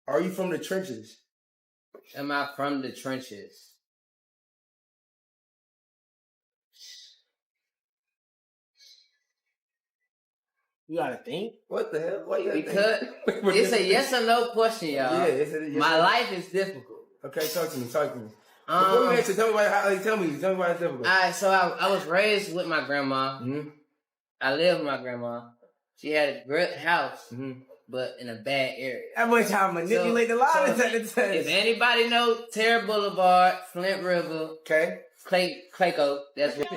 Are you from the trenches? Am I from the trenches? You gotta think. What the hell? Why you gotta because think? It's a yes or no question, y'all. Yeah, it's a yes. My life is difficult. Okay, talk to me. Before we get to tell me why it's difficult. Alright, so I was raised with my grandma. Mm-hmm. I lived with my grandma. She had a great house, but in a bad area. That much how I manipulate the lines at the test. If anybody knows Terra Boulevard, Flint River, okay. Clayco, that's what.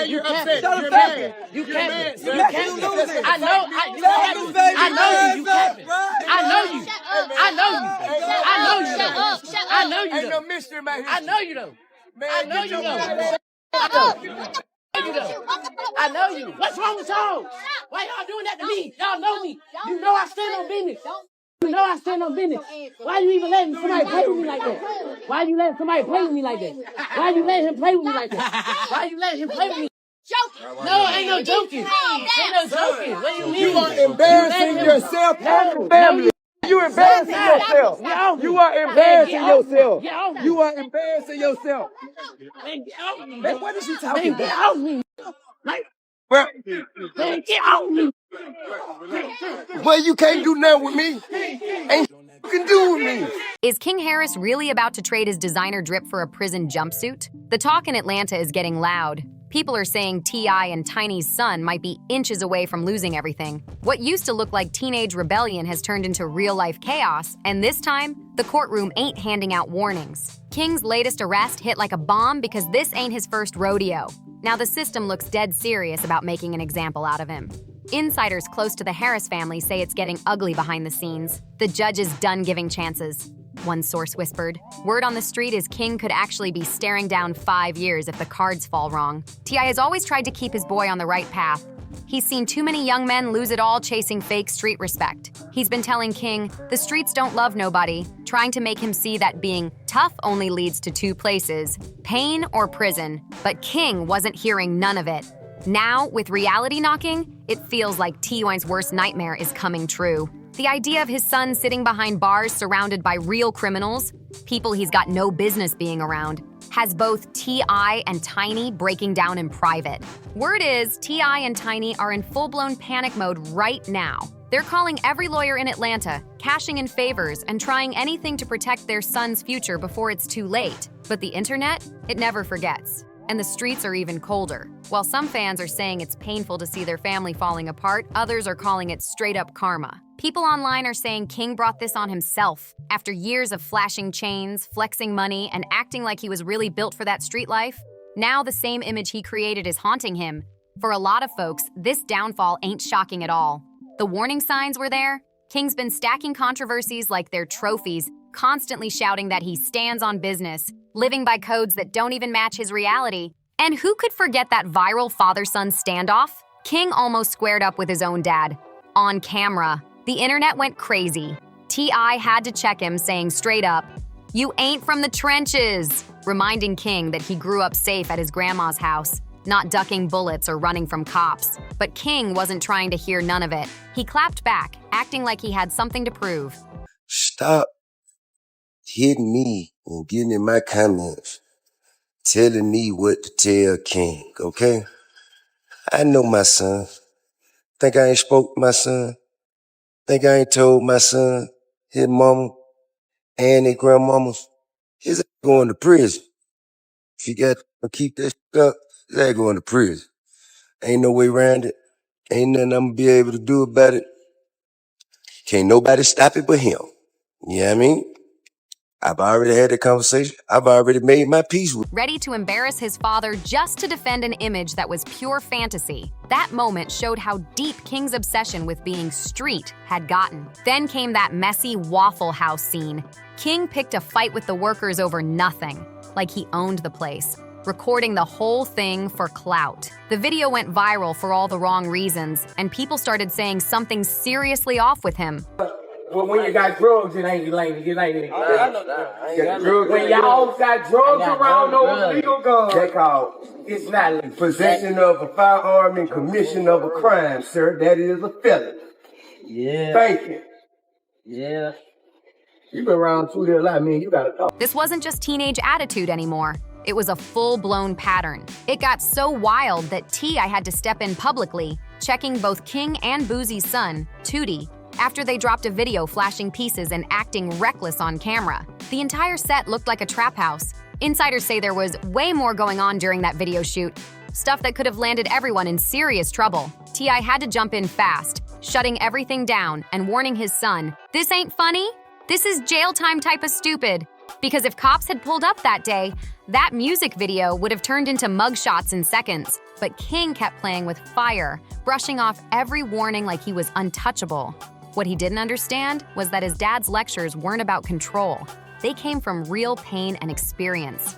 You're upset. You're mad. You can't. I know you. Ain't no mystery, man. I know you though. I know you. What's wrong with y'all? Why y'all doing that to me? Y'all know me. You know I stand on business. Why you even letting somebody play with me like that? Why you letting somebody play with me like that? Why you letting him play with me like that? Why you letting him play with me? No, ain't no joking. What do you mean? You are embarrassing yourself and your family. You embarrassing yourself. You are embarrassing yourself. You are embarrassing yourself. Man, what is you talking about? Get off me. Well, Man, get off me. well, you can't do nothing with me. Ain't you can do with me. Is King Harris really about to trade his designer drip for a prison jumpsuit? The talk in Atlanta is getting loud. People are saying T.I. and Tiny's son might be inches away from losing everything. What used to look like teenage rebellion has turned into real-life chaos, and this time, the courtroom ain't handing out warnings. King's latest arrest hit like a bomb because this ain't his first rodeo. Now the system looks dead serious about making an example out of him. Insiders close to the Harris family say it's getting ugly behind the scenes. The judge is done giving chances. One source whispered. Word on the street is King could actually be staring down 5 years if the cards fall wrong. T.I. has always tried to keep his boy on the right path. He's seen too many young men lose it all chasing fake street respect. He's been telling King, the streets don't love nobody, trying to make him see that being tough only leads to 2 places, pain or prison. But King wasn't hearing none of it. Now, with reality knocking, it feels like T.Y.'s worst nightmare is coming true. The idea of his son sitting behind bars surrounded by real criminals, people he's got no business being around, has both T.I. and Tiny breaking down in private. Word is, T.I. and Tiny are in full-blown panic mode right now. They're calling every lawyer in Atlanta, cashing in favors, and trying anything to protect their son's future before it's too late. But the internet, it never forgets. And the streets are even colder. While some fans are saying it's painful to see their family falling apart, others are calling it straight-up karma. People online are saying King brought this on himself. After years of flashing chains, flexing money, and acting like he was really built for that street life, now the same image he created is haunting him. For a lot of folks, this downfall ain't shocking at all. The warning signs were there. King's been stacking controversies like they're trophies, constantly shouting that he stands on business, living by codes that don't even match his reality. And who could forget that viral father-son standoff? King almost squared up with his own dad. On camera. The internet went crazy. T.I. had to check him, saying straight up, "You ain't from the trenches," reminding King that he grew up safe at his grandma's house, not ducking bullets or running from cops. But King wasn't trying to hear none of it. He clapped back, acting like he had something to prove. Stop hitting me and getting in my comments, telling me what to tell King, okay? I know my son. Think I ain't spoke to my son? Think I ain't told my son, his mama, and his grandmamas, his ass going to prison. If you got to keep that shit up, his ass going to prison. Ain't no way around it. Ain't nothing I'm gonna be able to do about it. Can't nobody stop it but him. You know what I mean? I've already had the conversation. I've already made my peace with. Ready to embarrass his father just to defend an image that was pure fantasy. That moment showed how deep King's obsession with being street had gotten. Then came that messy Waffle House scene. King picked a fight with the workers over nothing, like he owned the place, recording the whole thing for clout. The video went viral for all the wrong reasons, and people started saying something's seriously off with him. Well, when you got drugs, it ain't lame. It ain't. I know that. When y'all got drugs around those legal guns, they called. It's not legal. Possession of a firearm and commission of a crime, sir. That is a felony. Yeah. Thank you. Yeah. You been around too there a lot, man. You gotta talk. This wasn't just teenage attitude anymore. It was a full-blown pattern. It got so wild that T.I. had to step in publicly, checking both King and Boozie's son, Tootie, after they dropped a video flashing pieces and acting reckless on camera. The entire set looked like a trap house. Insiders say there was way more going on during that video shoot, stuff that could have landed everyone in serious trouble. T.I. had to jump in fast, shutting everything down and warning his son, "This ain't funny. This is jail time type of stupid." Because if cops had pulled up that day, that music video would have turned into mugshots in seconds. But King kept playing with fire, brushing off every warning like he was untouchable. What he didn't understand was that his dad's lectures weren't about control. They came from real pain and experience.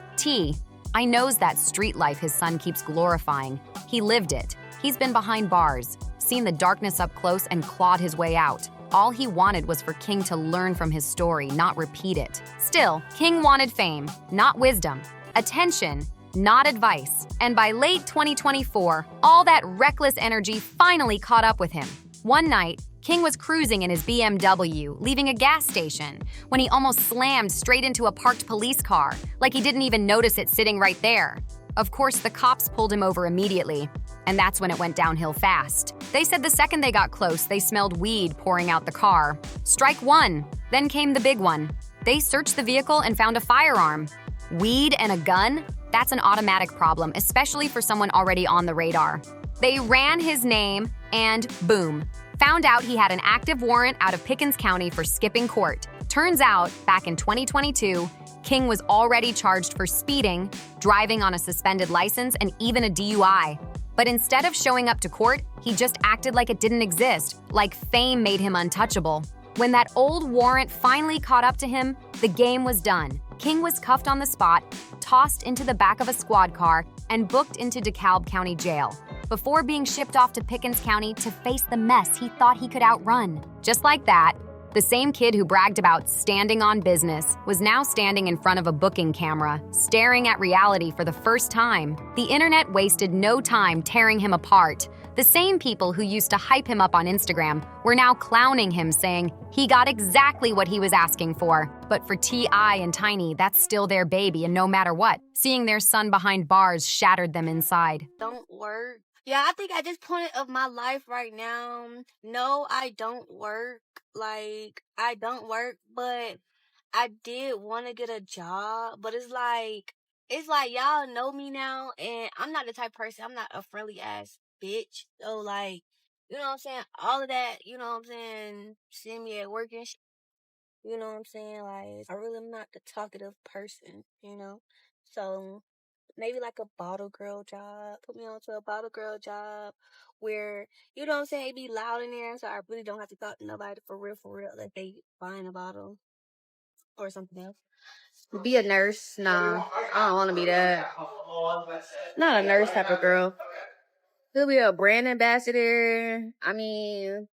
I knows that street life his son keeps glorifying. He lived it. He's been behind bars, seen the darkness up close and clawed his way out. All he wanted was for King to learn from his story, not repeat it. Still, King wanted fame, not wisdom, attention, not advice. And by late 2024, all that reckless energy finally caught up with him. One night, King was cruising in his BMW, leaving a gas station, when he almost slammed straight into a parked police car, like he didn't even notice it sitting right there. Of course, the cops pulled him over immediately, and that's when it went downhill fast. They said the second they got close, they smelled weed pouring out the car. Strike one. Then came the big one. They searched the vehicle and found a firearm. Weed and a gun? That's an automatic problem, especially for someone already on the radar. They ran his name, and boom. Found out he had an active warrant out of Pickens County for skipping court. Turns out, back in 2022, King was already charged for speeding, driving on a suspended license, and even a DUI. But instead of showing up to court, he just acted like it didn't exist, like fame made him untouchable. When that old warrant finally caught up to him, the game was done. King was cuffed on the spot, tossed into the back of a squad car, and booked into DeKalb County Jail, before being shipped off to Pickens County to face the mess he thought he could outrun. Just like that, the same kid who bragged about standing on business was now standing in front of a booking camera, staring at reality for the first time. The internet wasted no time tearing him apart. The same people who used to hype him up on Instagram were now clowning him, saying he got exactly what he was asking for. But for T.I. and Tiny, that's still their baby, and no matter what, seeing their son behind bars shattered them inside. Don't work. Yeah, I think at this point of my life right now, no, I don't work. Like, I don't work, but I did want to get a job. But it's like y'all know me now, and I'm not the type of person, I'm not a friendly ass bitch. So, like, you know what I'm saying? All of that, you know what I'm saying? See me at work and shit. You know what I'm saying? Like, I really am not the talkative person, you know? So, maybe like a bottle girl job. Put me on to a bottle girl job where, you know what I'm saying, it be loud in there, so I really don't have to talk to nobody for real, like they buying a bottle or something else. Be a nurse? Nah, I don't want to be that. Not a nurse type of girl. Could be a brand ambassador. I mean,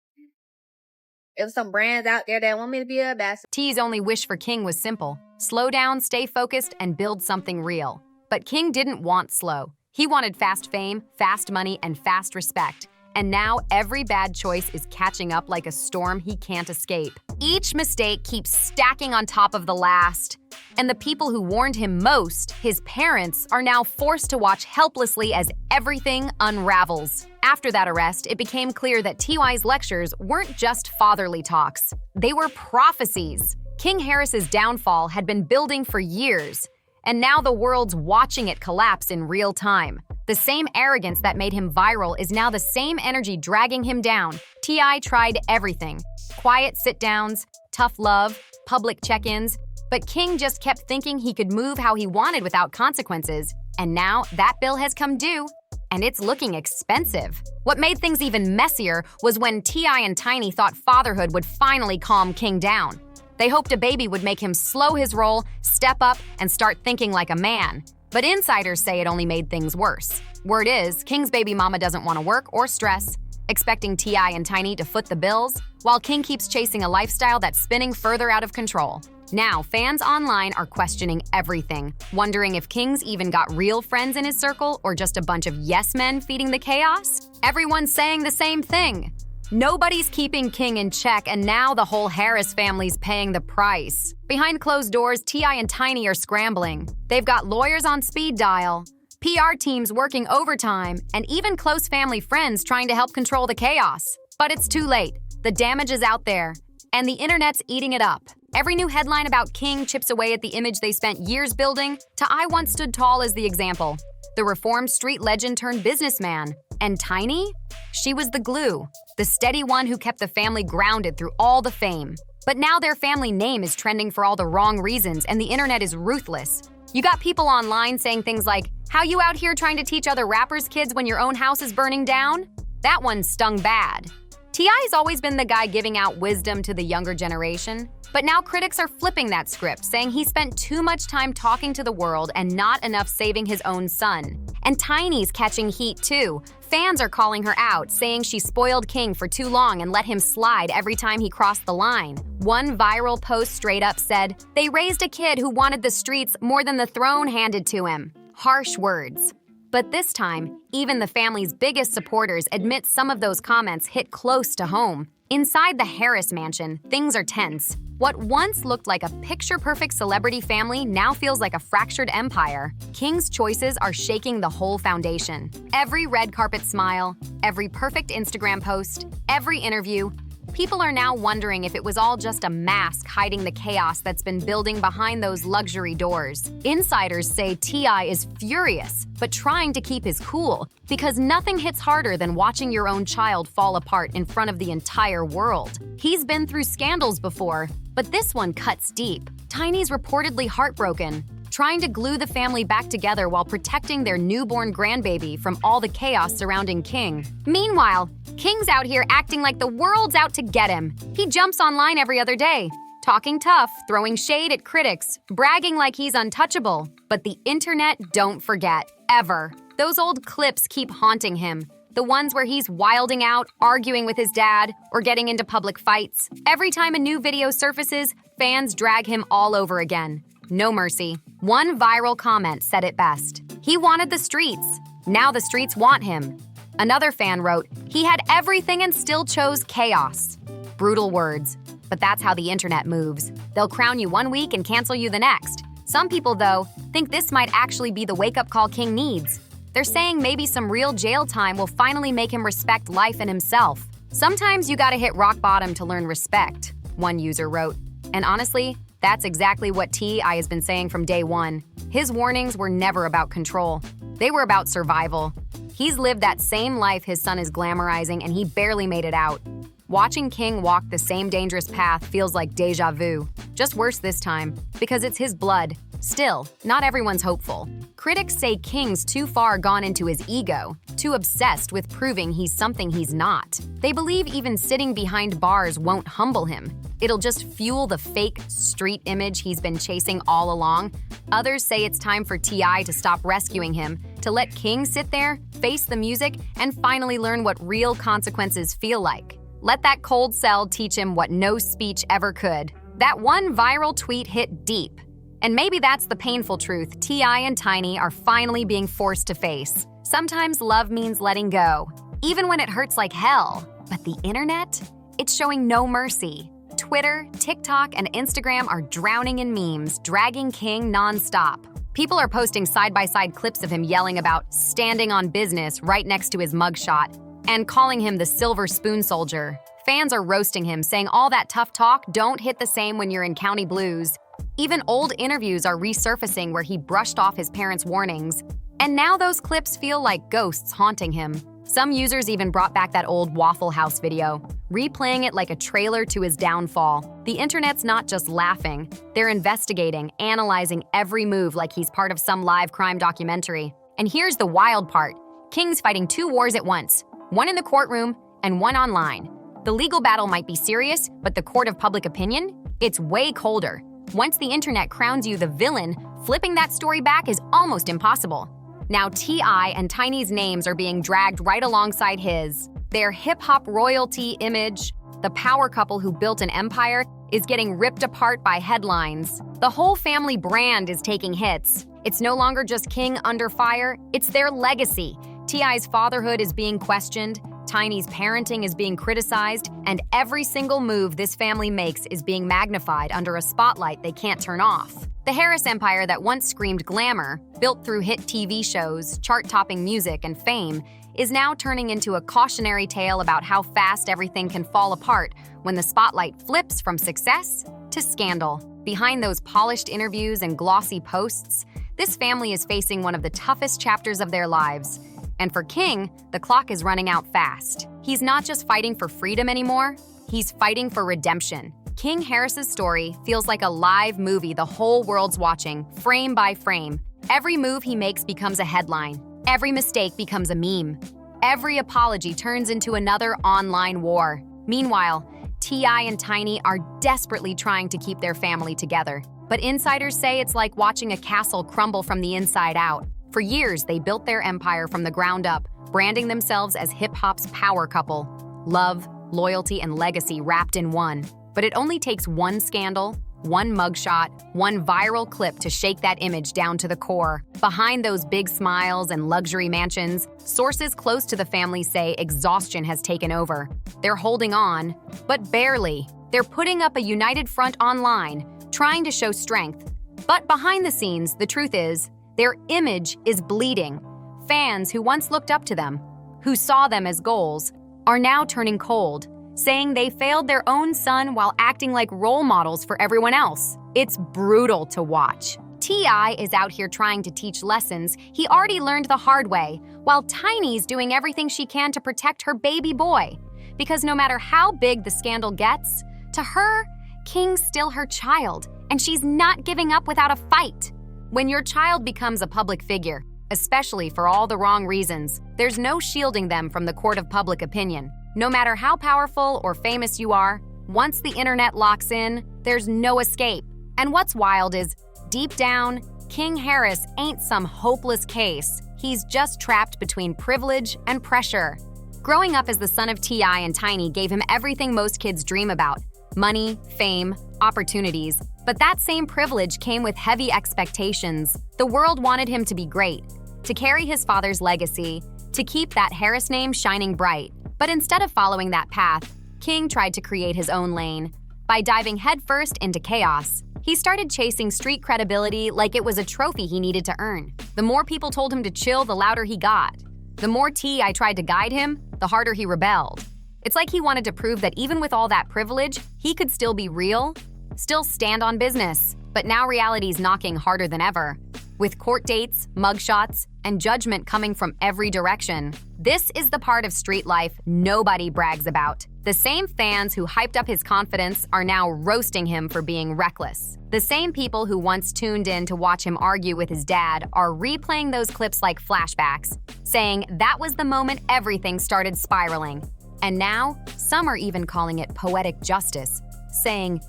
if some brands out there that want me to be an ambassador. T's only wish for King was simple: slow down, stay focused, and build something real. But King didn't want slow. He wanted fast fame, fast money, and fast respect. And now every bad choice is catching up like a storm he can't escape. Each mistake keeps stacking on top of the last. And the people who warned him most, his parents, are now forced to watch helplessly as everything unravels. After that arrest, it became clear that T.Y.'s lectures weren't just fatherly talks. They were prophecies. King Harris's downfall had been building for years, and now the world's watching it collapse in real time. The same arrogance that made him viral is now the same energy dragging him down. T.I. tried everything: quiet sit-downs, tough love, public check-ins, but King just kept thinking he could move how he wanted without consequences. And now that bill has come due, and it's looking expensive. What made things even messier was when T.I. and Tiny thought fatherhood would finally calm King down. They hoped a baby would make him slow his roll, step up, and start thinking like a man. But insiders say it only made things worse. Word is, King's baby mama doesn't want to work or stress, expecting T.I. and Tiny to foot the bills, while King keeps chasing a lifestyle that's spinning further out of control. Now, fans online are questioning everything, wondering if King's even got real friends in his circle or just a bunch of yes men feeding the chaos. Everyone's saying the same thing: Nobody's keeping King in check, and now the whole Harris family's paying the price. Behind closed doors, T.I. and Tiny are scrambling. They've got lawyers on speed dial, PR teams working overtime, and even close family friends trying to help control the chaos. But it's too late. The damage is out there, and the internet's eating it up. Every new headline about King chips away at the image they spent years building. T.I. once stood tall as the example, the reformed street legend turned businessman. And Tiny? She was the glue, the steady one who kept the family grounded through all the fame. But now their family name is trending for all the wrong reasons, and the internet is ruthless. You got people online saying things like, "How you out here trying to teach other rappers' kids when your own house is burning down?" That one stung bad. T.I.'s always been the guy giving out wisdom to the younger generation, but now critics are flipping that script, saying he spent too much time talking to the world and not enough saving his own son. And Tiny's catching heat too. Fans are calling her out, saying she spoiled King for too long and let him slide every time he crossed the line. One viral post straight up said, "They raised a kid who wanted the streets more than the throne handed to him." Harsh words. But this time, even the family's biggest supporters admit some of those comments hit close to home. Inside the Harris mansion, things are tense. What once looked like a picture-perfect celebrity family now feels like a fractured empire. King's choices are shaking the whole foundation. Every red carpet smile, every perfect Instagram post, every interview, people are now wondering if it was all just a mask hiding the chaos that's been building behind those luxury doors. Insiders say T.I. is furious, but trying to keep his cool, because nothing hits harder than watching your own child fall apart in front of the entire world. He's been through scandals before, but this one cuts deep. Tiny's reportedly heartbroken, trying to glue the family back together while protecting their newborn grandbaby from all the chaos surrounding King. Meanwhile, King's out here acting like the world's out to get him. He jumps online every other day, talking tough, throwing shade at critics, bragging like he's untouchable. But the internet don't forget, ever. Those old clips keep haunting him. The ones where he's wilding out, arguing with his dad, or getting into public fights. Every time a new video surfaces, fans drag him all over again. No mercy. One viral comment said it best. He wanted the streets. Now the streets want him. Another fan wrote, "He had everything and still chose chaos." Brutal words, but that's how the internet moves. They'll crown you one week and cancel you the next. Some people, though, think this might actually be the wake-up call King needs. They're saying maybe some real jail time will finally make him respect life and himself. "Sometimes you gotta hit rock bottom to learn respect," one user wrote. And honestly, that's exactly what T.I. has been saying from day one. His warnings were never about control. They were about survival. He's lived that same life his son is glamorizing, and he barely made it out. Watching King walk the same dangerous path feels like deja vu. Just worse this time, because it's his blood. Still, not everyone's hopeful. Critics say King's too far gone into his ego, too obsessed with proving he's something he's not. They believe even sitting behind bars won't humble him. It'll just fuel the fake street image he's been chasing all along. Others say it's time for T.I. to stop rescuing him, to let King sit there, face the music, and finally learn what real consequences feel like. Let that cold cell teach him what no speech ever could. That one viral tweet hit deep. And maybe that's the painful truth T.I. and Tiny are finally being forced to face. Sometimes love means letting go, even when it hurts like hell. But the internet? It's showing no mercy. Twitter, TikTok, and Instagram are drowning in memes, dragging King nonstop. People are posting side-by-side clips of him yelling about standing on business right next to his mugshot and calling him the silver spoon soldier. Fans are roasting him, saying all that tough talk don't hit the same when you're in county blues. Even old interviews are resurfacing where he brushed off his parents' warnings. And now those clips feel like ghosts haunting him. Some users even brought back that old Waffle House video, replaying it like a trailer to his downfall. The internet's not just laughing, they're investigating, analyzing every move like he's part of some live crime documentary. And here's the wild part. King's fighting two wars at once, one in the courtroom and one online. The legal battle might be serious, but the court of public opinion? It's way colder. Once the internet crowns you the villain, flipping that story back is almost impossible. Now T.I. and Tiny's names are being dragged right alongside his. Their hip-hop royalty image, the power couple who built an empire, is getting ripped apart by headlines. The whole family brand is taking hits. It's no longer just King under fire, it's their legacy. T.I.'s fatherhood is being questioned. Tiny's parenting is being criticized, and every single move this family makes is being magnified under a spotlight they can't turn off. The Harris empire that once screamed glamour, built through hit TV shows, chart-topping music, and fame, is now turning into a cautionary tale about how fast everything can fall apart when the spotlight flips from success to scandal. Behind those polished interviews and glossy posts, this family is facing one of the toughest chapters of their lives. And for King, the clock is running out fast. He's not just fighting for freedom anymore, he's fighting for redemption. King Harris's story feels like a live movie the whole world's watching, frame by frame. Every move he makes becomes a headline. Every mistake becomes a meme. Every apology turns into another online war. Meanwhile, T.I. and Tiny are desperately trying to keep their family together. But insiders say it's like watching a castle crumble from the inside out. For years, they built their empire from the ground up, branding themselves as hip-hop's power couple. Love, loyalty, and legacy wrapped in one. But it only takes one scandal, one mugshot, one viral clip to shake that image down to the core. Behind those big smiles and luxury mansions, sources close to the family say exhaustion has taken over. They're holding on, but barely. They're putting up a united front online, trying to show strength. But behind the scenes, the truth is, their image is bleeding. Fans who once looked up to them, who saw them as goals, are now turning cold, saying they failed their own son while acting like role models for everyone else. It's brutal to watch. T.I. is out here trying to teach lessons he already learned the hard way, while Tiny's doing everything she can to protect her baby boy. Because no matter how big the scandal gets, to her, King's still her child, and she's not giving up without a fight. When your child becomes a public figure, especially for all the wrong reasons, there's no shielding them from the court of public opinion. No matter how powerful or famous you are, once the internet locks in, there's no escape. And what's wild is, deep down, King Harris ain't some hopeless case. He's just trapped between privilege and pressure. Growing up as the son of T.I. and Tiny gave him everything most kids dream about: money, fame, opportunities. But that same privilege came with heavy expectations. The world wanted him to be great, to carry his father's legacy, to keep that Harris name shining bright. But instead of following that path, King tried to create his own lane. By diving headfirst into chaos, he started chasing street credibility like it was a trophy he needed to earn. The more people told him to chill, the louder he got. The more T.I. tried to guide him, the harder he rebelled. It's like he wanted to prove that even with all that privilege, he could still be real, still stand on business. But now reality's knocking harder than ever. With court dates, mugshots, and judgment coming from every direction. This is the part of street life nobody brags about. The same fans who hyped up his confidence are now roasting him for being reckless. The same people who once tuned in to watch him argue with his dad are replaying those clips like flashbacks, saying that was the moment everything started spiraling. And now, some are even calling it poetic justice, saying,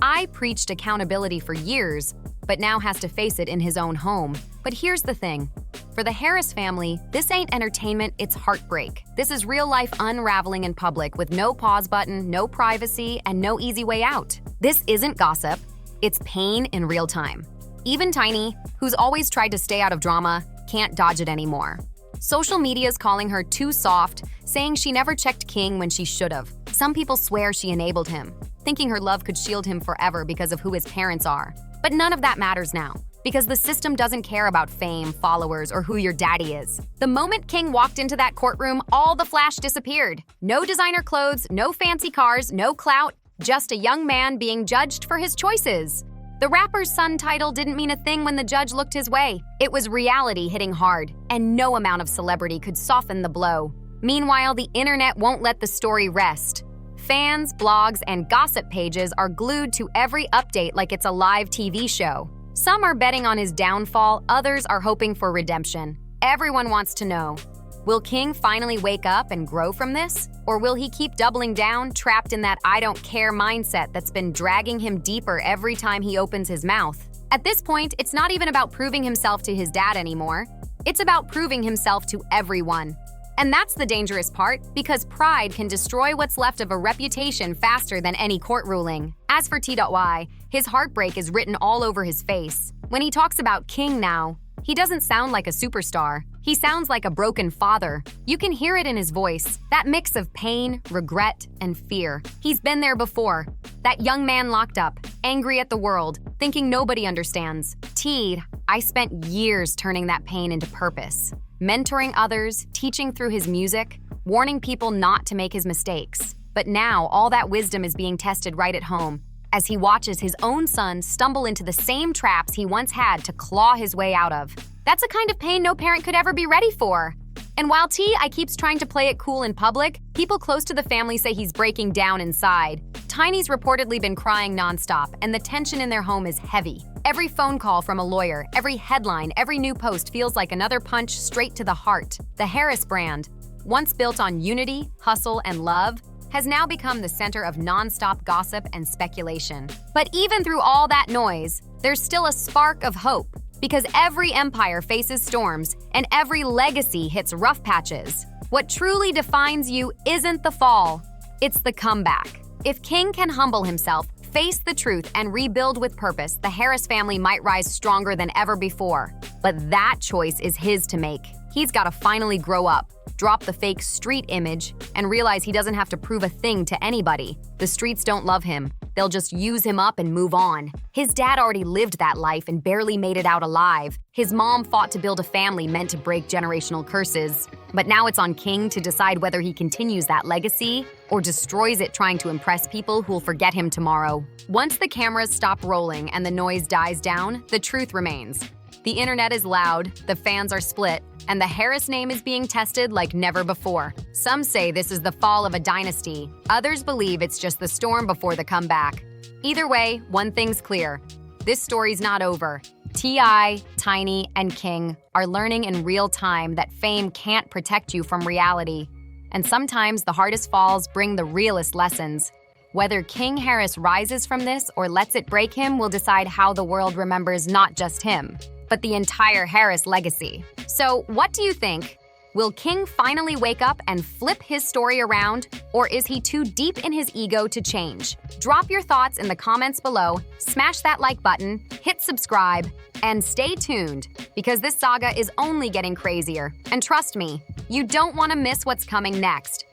I preached accountability for years, but now has to face it in his own home. But here's the thing. For the Harris family, this ain't entertainment, it's heartbreak. This is real life unraveling in public with no pause button, no privacy, and no easy way out. This isn't gossip, it's pain in real time. Even Tiny, who's always tried to stay out of drama, can't dodge it anymore. Social media's calling her too soft, saying she never checked King when she should've. Some people swear she enabled him, thinking her love could shield him forever because of who his parents are. But none of that matters now, because the system doesn't care about fame, followers, or who your daddy is. The moment King walked into that courtroom, all the flash disappeared. No designer clothes, no fancy cars, no clout, just a young man being judged for his choices. The rapper's son title didn't mean a thing when the judge looked his way. It was reality hitting hard, and no amount of celebrity could soften the blow. Meanwhile, the internet won't let the story rest. Fans, blogs, and gossip pages are glued to every update like it's a live TV show. Some are betting on his downfall, others are hoping for redemption. Everyone wants to know, will King finally wake up and grow from this? Or will he keep doubling down, trapped in that I don't care mindset that's been dragging him deeper every time he opens his mouth? At this point, it's not even about proving himself to his dad anymore. It's about proving himself to everyone. And that's the dangerous part, because pride can destroy what's left of a reputation faster than any court ruling. As for T.Y., his heartbreak is written all over his face. When he talks about King now, he doesn't sound like a superstar. He sounds like a broken father. You can hear it in his voice, that mix of pain, regret, and fear. He's been there before. That young man locked up, angry at the world, thinking nobody understands. T, I spent years turning that pain into purpose. Mentoring others, teaching through his music, warning people not to make his mistakes. But now, all that wisdom is being tested right at home, as he watches his own son stumble into the same traps he once had to claw his way out of. That's a kind of pain no parent could ever be ready for. And while T.I. keeps trying to play it cool in public, people close to the family say he's breaking down inside. Tiny's reportedly been crying nonstop, and the tension in their home is heavy. Every phone call from a lawyer, every headline, every new post feels like another punch straight to the heart. The Harris brand, once built on unity, hustle, and love, has now become the center of nonstop gossip and speculation. But even through all that noise, there's still a spark of hope, because every empire faces storms and every legacy hits rough patches. What truly defines you isn't the fall, it's the comeback. If King can humble himself, face the truth, and rebuild with purpose, the Harris family might rise stronger than ever before. But that choice is his to make. He's got to finally grow up, drop the fake street image, and realize he doesn't have to prove a thing to anybody. The streets don't love him. They'll just use him up and move on. His dad already lived that life and barely made it out alive. His mom fought to build a family meant to break generational curses. But now it's on King to decide whether he continues that legacy or destroys it trying to impress people who'll forget him tomorrow. Once the cameras stop rolling and the noise dies down, the truth remains. The internet is loud, the fans are split, and the Harris name is being tested like never before. Some say this is the fall of a dynasty. Others believe it's just the storm before the comeback. Either way, one thing's clear. This story's not over. T.I., Tiny, and King are learning in real time that fame can't protect you from reality. And sometimes the hardest falls bring the realest lessons. Whether King Harris rises from this or lets it break him will decide how the world remembers not just him, but the entire Harris legacy. So, what do you think? Will King finally wake up and flip his story around, or is he too deep in his ego to change? Drop your thoughts in the comments below, smash that like button, hit subscribe, and stay tuned, because this saga is only getting crazier. And trust me, you don't want to miss what's coming next.